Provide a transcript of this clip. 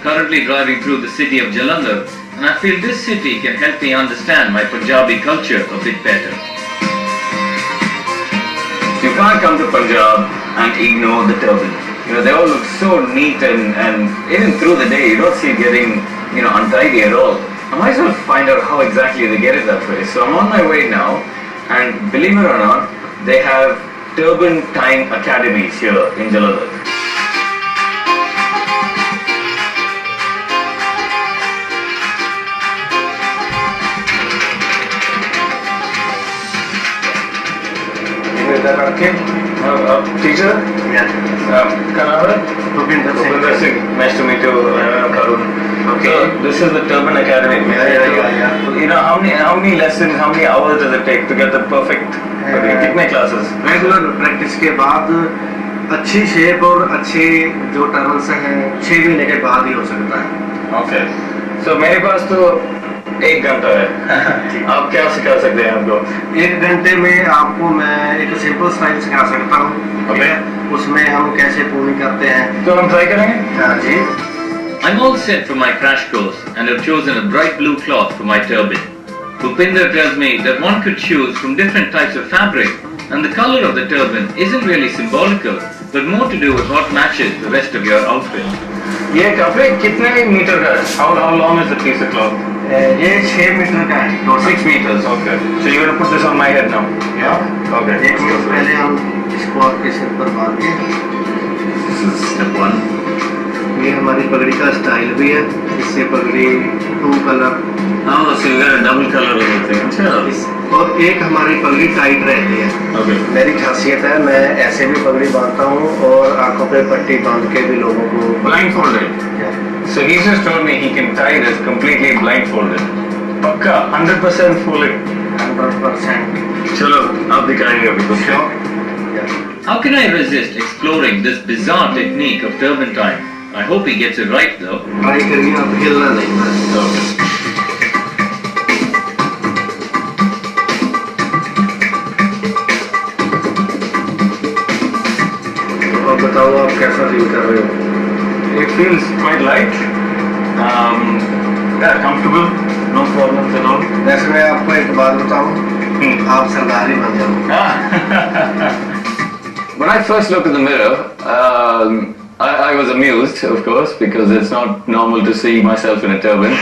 currently driving through the city of Jalandhar, and I feel this city can help me understand my Punjabi culture a bit better. You can't come to Punjab and ignore the turban. They all look so neat and even through the day you don't see it getting, untidy at all. I might as well find out how exactly they get it that way. So I'm on my way now, and believe it or not, they have turban tying academies here in Jalandhar. Teacher? Yeah. Kanawar? Rupinder Singh. Nice to meet you, Karun. Okay. So this is the Turban Academy. Yeah. How many lessons, how many hours does it take to get the perfect? कितने classes? Regular practice के बाद अच्छी shape और अच्छे जो turns हैं 6 महीने के बाद ही हो सकता है. Okay. So मेरे पास तो 1 घंटा है. आप क्या सिखा सकते हैं हमको? 1 घंटे में आपको मैं एक सिंपल स्टाइल सिखा सकता हूँ. Okay. उसमें हम कैसे पूनी करते हैं. तो हम ट्राई करेंगे? हाँ जी. I'm all set for my crash course and have chosen a bright blue cloth for my turban. Rupinder tells me that one could choose from different types of fabric, and the color of the turban isn't really symbolical, but more to do with what matches the rest of your outfit. ये कपड़े कितने metre का है? How long is the piece of cloth? ये 6 metre का है. 6 meters. Okay. So you're going to put this on my head now? Yeah. Okay. 1 minute पहले हम इसको आपके सिर पर बांध के. This is step 1. ये हमारी पगड़ी का स्टाइल भी है. इससे पगड़ी 2 colour. Oh, so you got a double color of everything. और एक हमारी पगड़ी टाइट रहती है. Okay. मेरी खासियत है मैं ऐसे भी पगड़ी बांधता हूँ और आंखों पे पट्टी बांध के भी लोगों को. Blindfolded. Yeah. So he just told me he can tie this completely blindfolded. पक्का 100% fully. 100%. चलो आप दिखाएंगे अभी कुछ. Yeah. How can I resist exploring this bizarre technique of turban tying? I hope he gets it right though. Try करिए आप हिलना नहीं बस. Okay. अब बताओ आप कैसा फील कर रहे हो. It feels quite light. Yeah, comfortable. No problems at all. वैसे मैं आपको एक बात बताऊं, आप सरदार ही बन जाओ. When I first looked in the mirror, I was amused, of course, because it's not normal to see myself in a turban.